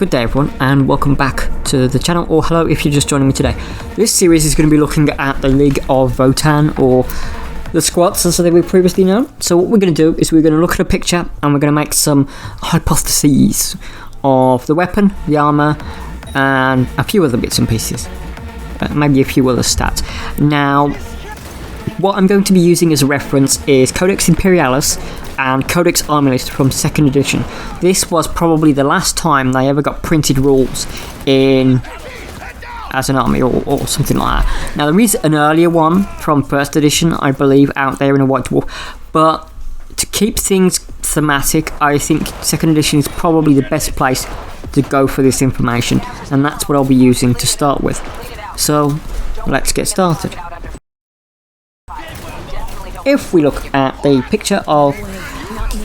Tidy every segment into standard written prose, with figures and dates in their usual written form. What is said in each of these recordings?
Good day everyone, and welcome back to the channel, or hello if you're just joining me today. This series is going to be looking at the League of Votann, or the squats as they were previously known. So what we're going to do is we're going to look at a picture and we're going to make some hypotheses of the weapon, the armour, and a few other bits and pieces. Maybe a few other stats. Now, what I'm going to be using as a reference is Codex Imperialis and Codex Army List from 2nd edition. This was probably the last time they ever got printed rules in as an army or something like that. Now there is an earlier one from 1st edition, I believe, out there in a White Dwarf, but to keep things thematic, I think 2nd edition is probably the best place to go for this information, and that's what I'll be using to start with. So let's get started. If we look at the picture of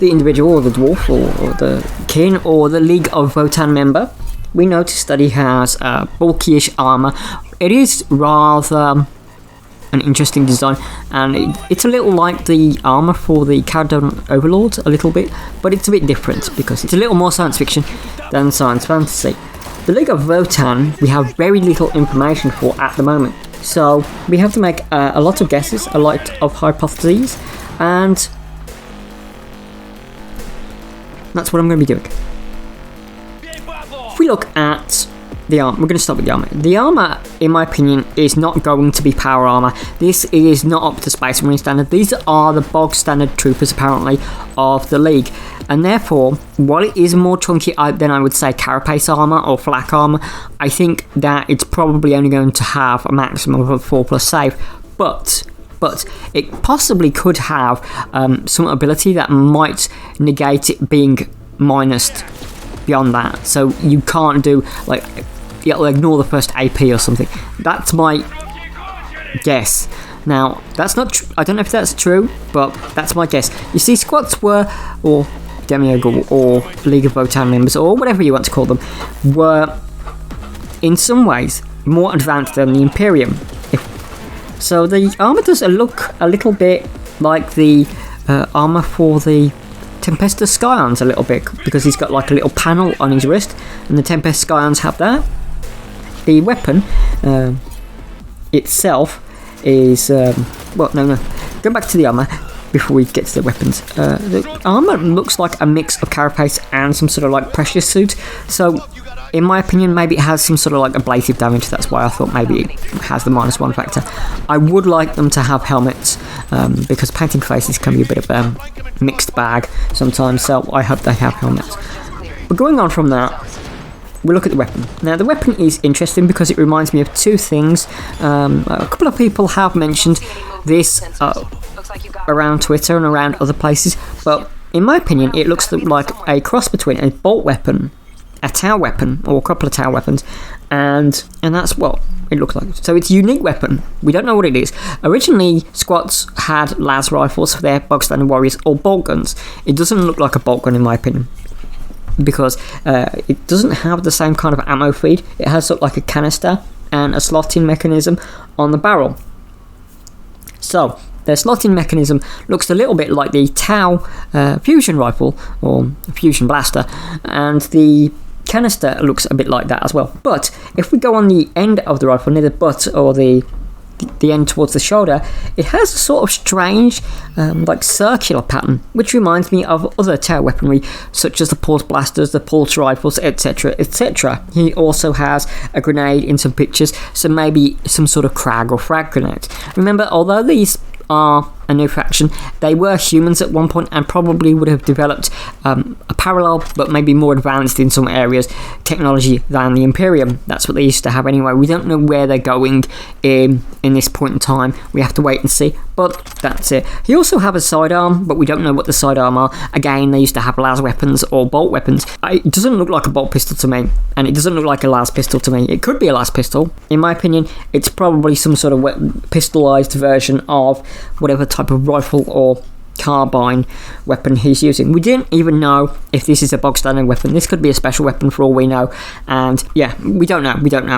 the individual, or the dwarf, or the kin, or the League of Votann member, we notice that he has bulky-ish armour. It is rather an interesting design, and it's a little like the armour for the Caradon Overlords, a little bit, but it's a bit different because it's a little more science fiction than science fantasy. The League of Votann we have very little information for at the moment, so we have to make a lot of guesses, a lot of hypotheses, and that's what I'm going to be doing. If we look at the armor, we're going to start with the armor. The armor, in my opinion, is not going to be power armor. This is not up to Space Marine standard. These are the bog standard troopers, apparently, of the League. And therefore, while it is more chunky than I would say carapace armor or flak armor, I think that it's probably only going to have a maximum of a 4+ save. But it possibly could have some ability that might negate it being minused beyond that. So you can't do, like, you'll ignore the first AP or something. That's my guess. Now, that's not I don't know if that's true, but that's my guess. You see, squats were, or Demiurge, or League of Votann members, or whatever you want to call them, were in some ways more advanced than the Imperium. So the armour does look a little bit like the armour for the Tempestus Scions a little bit, because he's got like a little panel on his wrist, and the Tempest Scions have that. The weapon itself is well, no. Go back to the armour before we get to the weapons. The armour looks like a mix of carapace and some sort of like precious suit. So in my opinion, maybe it has some sort of like ablative damage. That's why I thought maybe it has the -1 factor. I would like them to have helmets, because painting faces can be a bit of a mixed bag sometimes, so I hope they have helmets. But going on from that, we look at the weapon. Now the weapon is interesting because it reminds me of two things. A couple of people have mentioned this around Twitter and around other places, but in my opinion it looks like a cross between a bolt weapon, a tower weapon, or a couple of tower weapons, and that's what it looks like. So it's a unique weapon. We don't know what it is. Originally, squats had las rifles for their bog standard warriors, or bolt guns. It doesn't look like a bolt gun in my opinion, because it doesn't have the same kind of ammo feed. It has sort of like a canister and a slotting mechanism on the barrel. So the slotting mechanism looks a little bit like the Tau fusion rifle, or fusion blaster, and the canister looks a bit like that as well. But if we go on the end of the rifle, near the butt, or the end towards the shoulder, it has a sort of strange like circular pattern, which reminds me of other tower weaponry such as the pulse blasters, the pulse rifles, etc, etc. He also has a grenade in some pictures, so maybe some sort of crag or frag grenade. Remember, although these are a new faction, they were humans at one point and probably would have developed a parallel, but maybe more advanced in some areas, technology than the Imperium. That's what they used to have anyway. We don't know where they're going in this point in time. We have to wait and see, but that's it. He also have a sidearm, but we don't know what the sidearm are. Again, they used to have las weapons or bolt weapons. It doesn't look like a bolt pistol to me, and it doesn't look like a las pistol to me. It could be a las pistol. In my opinion, it's probably some sort of pistolized version of whatever type of rifle or carbine weapon he's using. We didn't even know if this is a bog standard weapon. This could be a special weapon for all we know, and yeah, we don't know,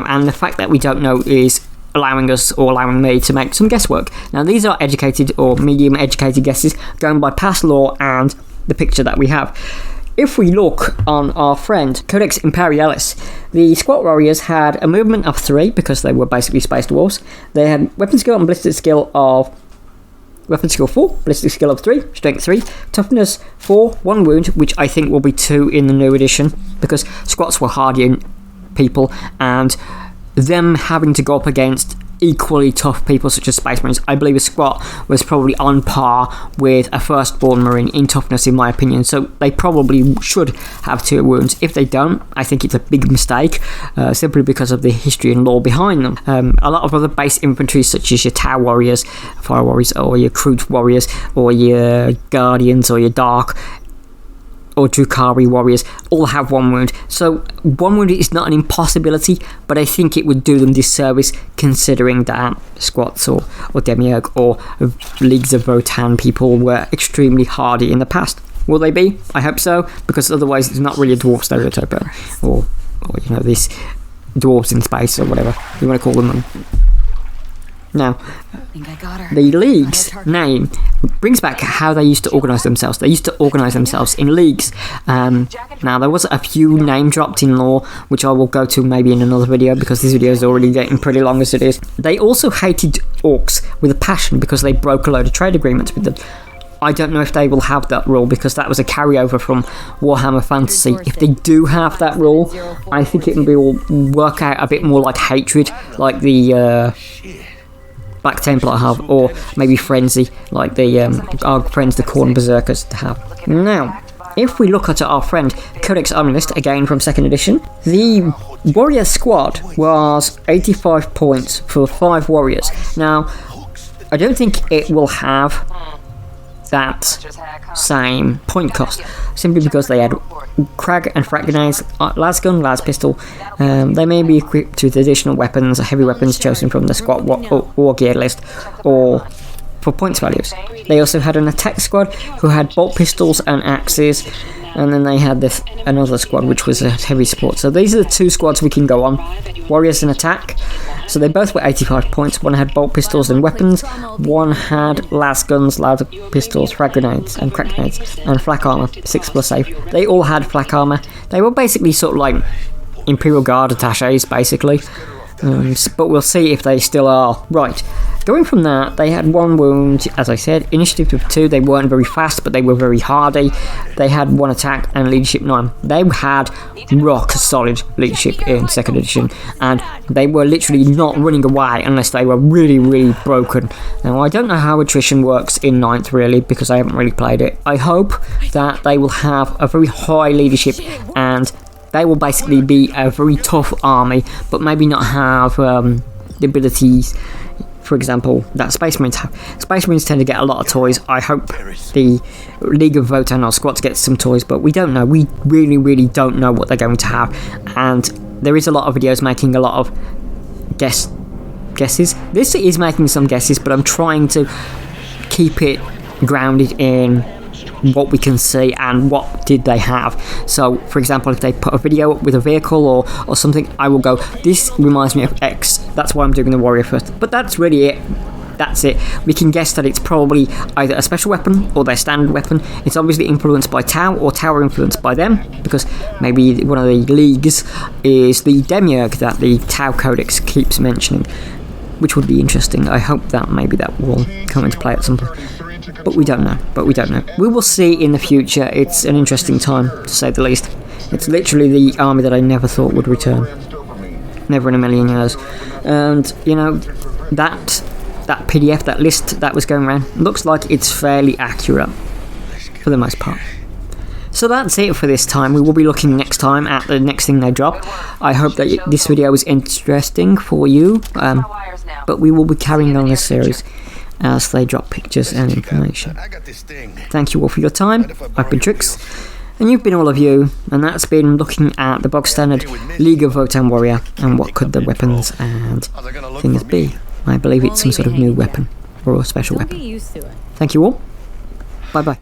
and the fact that we don't know is allowing us, or allowing me, to make some guesswork. Now these are educated or medium educated guesses going by past lore and the picture that we have. if we look on our friend Codex Imperialis, the squat warriors had a movement of 3 because they were basically space dwarves. They had weapon skill and ballistic skill of weapon skill 4, ballistic skill of 3, strength 3, toughness 4, 1 wound, which I think will be 2 in the new edition because squats were hardy people, and them having to go up against equally tough people such as Space Marines, I believe a squat was probably on par with a firstborn Marine in toughness, in my opinion. So they probably should have 2 wounds. If they don't, I think it's a big mistake, simply because of the history and lore behind them. A lot of other base infantry, such as your Tau Warriors, Fire Warriors, or your Kroot Warriors, or your Guardians, or your Dark, or Drukhari Warriors, all have 1 wound. So 1 wound is not an impossibility, but I think it would do them disservice considering that squats or Demiurge or Leagues of Votann people were extremely hardy in the past. Will they be? I hope so, because otherwise it's not really a dwarf stereotype, or you know, these dwarves in space or whatever you want to call them. Now, the League's name brings back how they used to organise themselves. They used to organise themselves in leagues. Now, there was a few name dropped in lore, which I will go to maybe in another video, because this video is already getting pretty long as it is. They also hated orcs with a passion because they broke a load of trade agreements with them. I don't know if they will have that rule, because that was a carryover from Warhammer Fantasy. If they do have that rule, I think it will work out a bit more like hatred, like the Black Templar have, or maybe Frenzy, like the our friends the Khorne Berserkers have. Now, if we look at our friend Codex Army List, again from 2nd edition, the warrior squad was 85 points for 5 warriors. Now, I don't think it will have that same point cost, simply because they had Krag and frag grenades, lasgun, las pistol. They may be equipped with additional weapons, heavy weapons chosen from the squad war gear list, or for points values. They also had an attack squad who had bolt pistols and axes, and then they had another squad which was a heavy support. So these are the 2 squads we can go on. Warriors and attack. So they both were 85 points. One had bolt pistols and weapons. One had las guns, las pistols, frag grenades, and crack grenades, and flak armor, 6+ save. They all had flak armor. They were basically sort of like Imperial Guard attaches, basically. But we'll see if they still are. Right. Going from that, they had 1 wound, as I said, initiative of 2, they weren't very fast, but they were very hardy. They had 1 attack and leadership 9. They had rock solid leadership in 2nd edition, and they were literally not running away unless they were really, really broken. Now, I don't know how attrition works in 9th really, because I haven't really played it. I hope that they will have a very high leadership, and they will basically be a very tough army, but maybe not have the abilities, for example, that Space Marines have. Space Marines tend to get a lot of toys. I hope the League of Votann or squads get some toys, but we don't know. We really, really don't know what they're going to have. And there is a lot of videos making a lot of guesses. This is making some guesses, but I'm trying to keep it grounded in what we can see and what did they have. So, for example, if they put a video up with a vehicle or something, I will go, this reminds me of X. That's why I'm doing the warrior first. But that's really it. That's it. We can guess that it's probably either a special weapon or their standard weapon. It's obviously influenced by Tau, or Tau are influenced by them, because maybe one of the leagues is the Demiurge that the Tau Codex keeps mentioning, which would be interesting. I hope that maybe that will come into play at some point. But we don't know. We will see in the future. It's an interesting time, to say the least. It's literally the army that I never thought would return. Never in a million years. And, you know, that PDF, that list that was going around, looks like it's fairly accurate for the most part. So that's it for this time. We will be looking next time at the next thing they drop. I hope that this video was interesting for you. But we will be carrying on this series as they drop pictures and information. Thank you all for your time. I've been Trix, and you've been all of you, and that's been looking at the bog standard League of Votann Warrior and what could the weapons and things be. I believe it's some sort of new weapon or a special weapon. Thank you all. Bye bye.